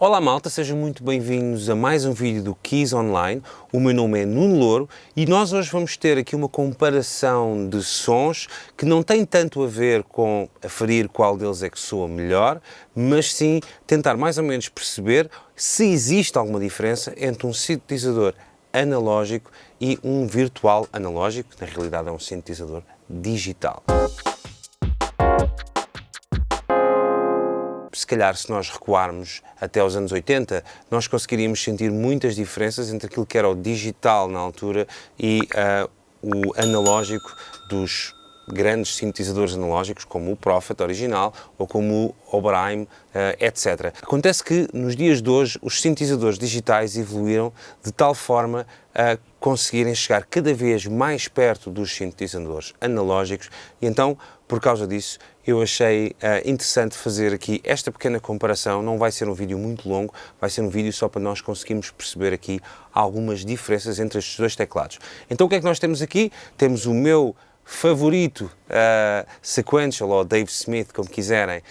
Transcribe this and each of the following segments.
Olá malta, sejam muito bem-vindos a mais um vídeo do Keys Online. O meu nome é Nuno Louro e nós hoje vamos ter aqui uma comparação de sons que não tem tanto a ver com aferir qual deles é que soa melhor, mas sim tentar mais ou menos perceber se existe alguma diferença entre um sintetizador analógico e um virtual analógico, que na realidade é um sintetizador digital. Se calhar, se nós recuarmos até aos anos 80, nós conseguiríamos sentir muitas diferenças entre aquilo que era o digital na altura e o analógico dos grandes sintetizadores analógicos, como o Prophet original ou como o Oberheim, etc. Acontece que, nos dias de hoje, os sintetizadores digitais evoluíram de tal forma a conseguirem chegar cada vez mais perto dos sintetizadores analógicos e então, por causa disso, eu achei interessante fazer aqui esta pequena comparação. Não vai ser um vídeo muito longo, vai ser um vídeo só para nós conseguirmos perceber aqui algumas diferenças entre estes dois teclados. Então o que é que nós temos aqui? Temos o meu favorito Sequential, ou Dave Smith, como quiserem,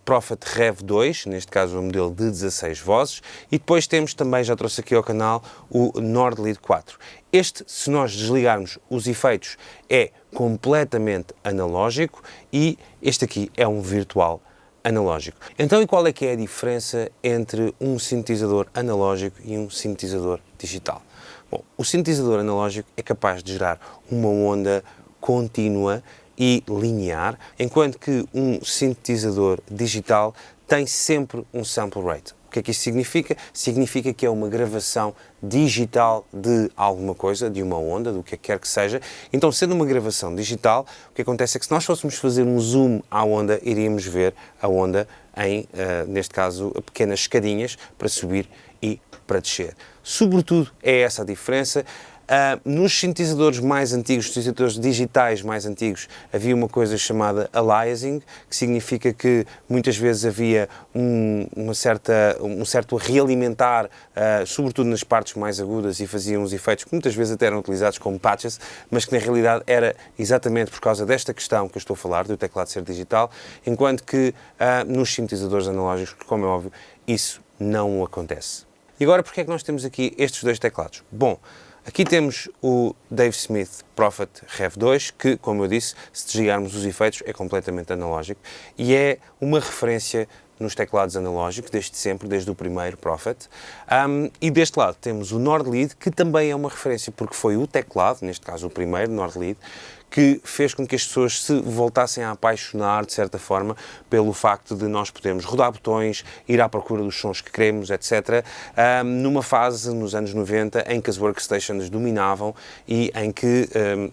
Prophet Rev 2, neste caso um modelo de 16 vozes, e depois temos também, já trouxe aqui ao canal, o Nordlead 4. Este, se nós desligarmos os efeitos, é completamente analógico e este aqui é um virtual analógico. Então, e qual é que é a diferença entre um sintetizador analógico e um sintetizador digital? Bom, o sintetizador analógico é capaz de gerar uma onda contínua e linear, enquanto que um sintetizador digital tem sempre um sample rate. O que é que isso significa? Significa que é uma gravação digital de alguma coisa, de uma onda, do que quer que seja. Então, sendo uma gravação digital, o que acontece é que se nós fôssemos fazer um zoom à onda, iríamos ver a onda em, neste caso, pequenas escadinhas para subir e para descer. Sobretudo é essa a diferença. Nos sintetizadores mais antigos, sintetizadores digitais mais antigos, havia uma coisa chamada aliasing, que significa que muitas vezes havia um certo realimentar, sobretudo nas partes mais agudas, e faziam uns efeitos que muitas vezes até eram utilizados como patches, mas que na realidade era exatamente por causa desta questão que eu estou a falar, do teclado ser digital, enquanto que nos sintetizadores analógicos, como é óbvio, isso não acontece. E agora, porque é que nós temos aqui estes dois teclados? Bom, aqui temos o Dave Smith Prophet Rev 2, que, como eu disse, se desligarmos os efeitos, é completamente analógico e é uma referência nos teclados analógicos, desde sempre, desde o primeiro Prophet. E deste lado temos o Nordlead, que também é uma referência, porque foi o teclado, neste caso o primeiro Nordlead, que fez com que as pessoas se voltassem a apaixonar, de certa forma, pelo facto de nós podermos rodar botões, ir à procura dos sons que queremos, etc. Numa fase, nos anos 90, em que as workstations dominavam e em que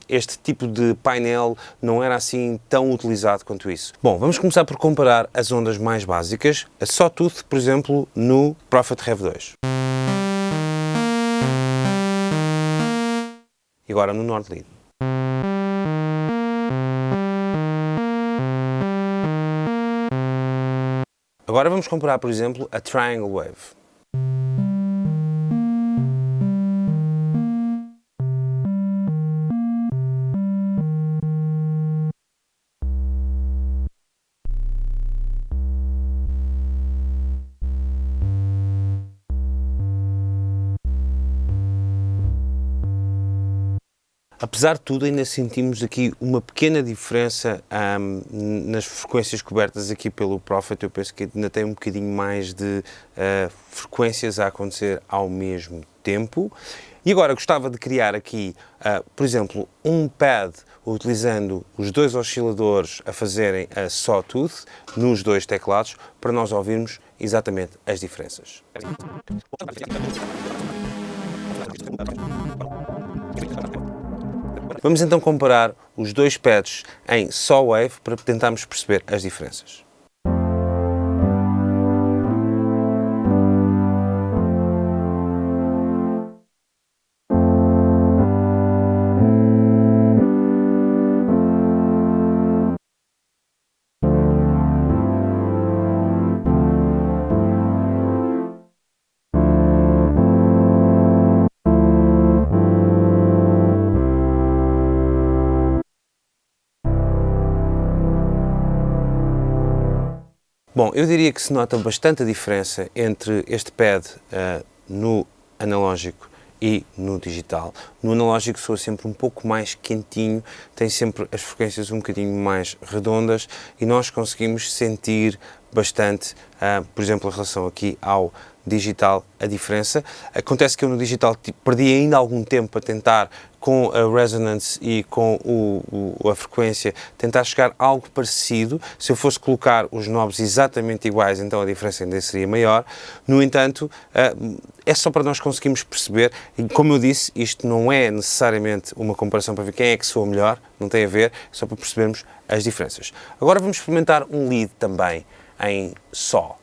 este tipo de painel não era assim tão utilizado quanto isso. Bom, vamos começar por comparar as ondas mais básicas. A Sawtooth, por exemplo, no Prophet Rev 2. E agora no Nordlead. Agora vamos comparar, por exemplo, a Triangle Wave. Apesar de tudo, ainda sentimos aqui uma pequena diferença nas frequências cobertas aqui pelo Prophet. Eu penso que ainda tem um bocadinho mais de frequências a acontecer ao mesmo tempo. E agora gostava de criar aqui, por exemplo, um pad utilizando os dois osciladores a fazerem a Sawtooth nos dois teclados para nós ouvirmos exatamente as diferenças. Vamos então comparar os dois pads em Sawwave para tentarmos perceber as diferenças. Bom, eu diria que se nota bastante a diferença entre este pad no analógico e no digital. No analógico soa sempre um pouco mais quentinho, tem sempre as frequências um bocadinho mais redondas e nós conseguimos sentir bastante, por exemplo, em relação aqui ao digital, a diferença. Acontece que eu no digital perdi ainda algum tempo a tentar, com a resonance e com a frequência, tentar chegar a algo parecido. Se eu fosse colocar os knobs exatamente iguais, então a diferença ainda seria maior. No entanto, é só para nós conseguirmos perceber, e como eu disse, isto não é necessariamente uma comparação para ver quem é que soa melhor, não tem a ver, é só para percebermos as diferenças. Agora vamos experimentar um lead também em Só.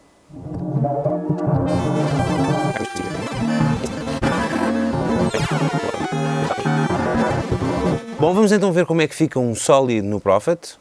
Bom, vamos então ver como é que fica um Só lead no Prophet.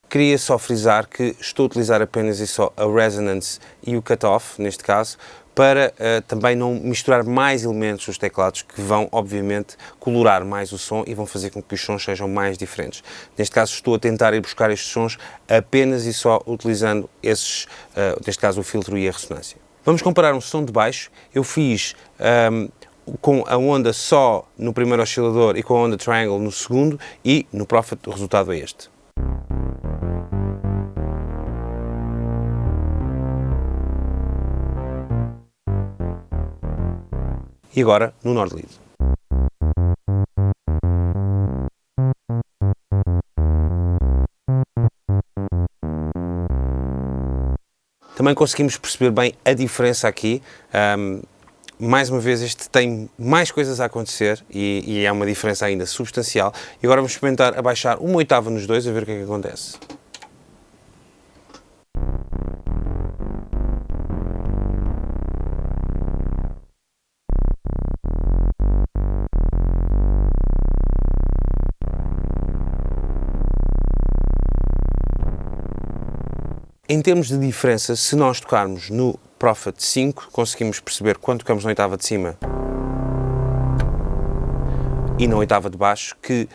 Queria só frisar que estou a utilizar apenas e só a resonance e o cutoff, neste caso, para também não misturar mais elementos dos teclados que vão, obviamente, colorar mais o som e vão fazer com que os sons sejam mais diferentes. Neste caso, estou a tentar ir buscar estes sons apenas e só utilizando esses, neste caso, o filtro e a ressonância. Vamos comparar um som de baixo. Eu fiz com a onda Só no primeiro oscilador e com a onda Triangle no segundo, e no Prophet o resultado é este. E agora no Nord lead. Também conseguimos perceber bem a diferença aqui. Mais uma vez, este tem mais coisas a acontecer e é uma diferença ainda substancial. E agora vamos experimentar abaixar uma oitava nos dois, a ver o que é que acontece. Em termos de diferença, se nós tocarmos no Prophet 5, conseguimos perceber quando tocamos na oitava de cima e na oitava de baixo, que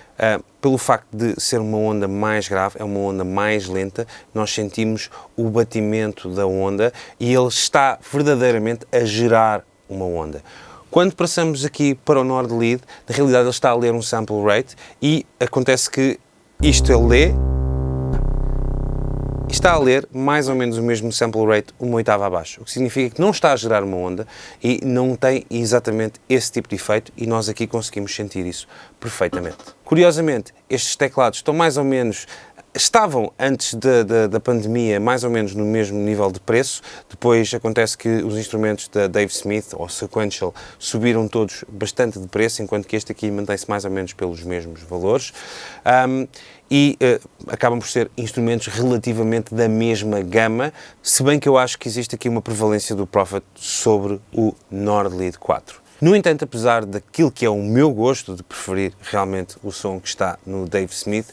pelo facto de ser uma onda mais grave, é uma onda mais lenta, nós sentimos o batimento da onda e ele está verdadeiramente a gerar uma onda. Quando passamos aqui para o Nord lead, na realidade ele está a ler um sample rate e acontece que isto ele lê, está a ler mais ou menos o mesmo sample rate uma oitava abaixo, o que significa que não está a gerar uma onda e não tem exatamente esse tipo de efeito, e nós aqui conseguimos sentir isso perfeitamente. Curiosamente, estes teclados estão mais ou menos, estavam antes da pandemia mais ou menos no mesmo nível de preço. Depois acontece que os instrumentos da Dave Smith ou Sequential subiram todos bastante de preço, enquanto que este aqui mantém-se mais ou menos pelos mesmos valores. Acabam por ser instrumentos relativamente da mesma gama, se bem que eu acho que existe aqui uma prevalência do Prophet sobre o Nord lead 4. No entanto, apesar daquilo que é o meu gosto de preferir realmente o som que está no Dave Smith,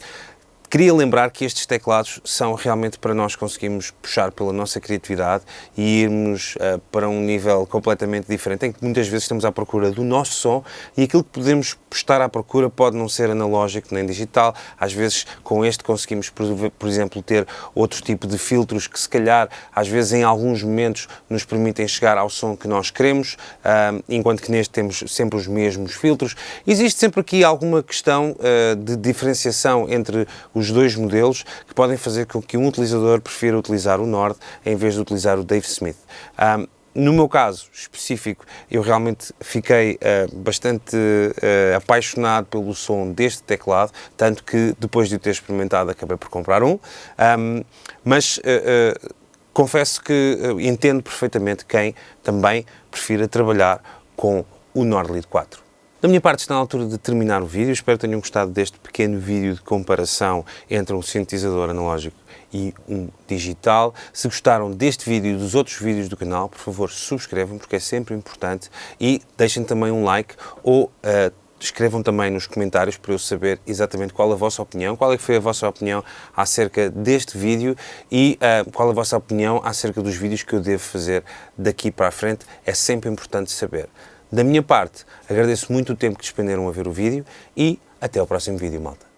queria lembrar que estes teclados são realmente para nós conseguirmos puxar pela nossa criatividade e irmos para um nível completamente diferente, em que muitas vezes estamos à procura do nosso som e aquilo que podemos estar à procura pode não ser analógico nem digital. Às vezes com este conseguimos, por exemplo, ter outro tipo de filtros que se calhar às vezes em alguns momentos nos permitem chegar ao som que nós queremos, enquanto que neste temos sempre os mesmos filtros. Existe sempre aqui alguma questão de diferenciação entre os dois modelos que podem fazer com que um utilizador prefira utilizar o Nord em vez de utilizar o Dave Smith. No meu caso específico, eu realmente fiquei bastante apaixonado pelo som deste teclado, tanto que depois de o ter experimentado acabei por comprar um, mas confesso que entendo perfeitamente quem também prefira trabalhar com o Nord lead 4. Da minha parte está na altura de terminar o vídeo, espero que tenham gostado deste pequeno vídeo de comparação entre um sintetizador analógico e um digital. Se gostaram deste vídeo e dos outros vídeos do canal, por favor subscrevam, porque é sempre importante, e deixem também um like ou escrevam também nos comentários para eu saber exatamente qual a vossa opinião, qual é que foi a vossa opinião acerca deste vídeo e qual a vossa opinião acerca dos vídeos que eu devo fazer daqui para a frente. É sempre importante saber. Da minha parte, agradeço muito o tempo que despenderam a ver o vídeo e até ao próximo vídeo, malta.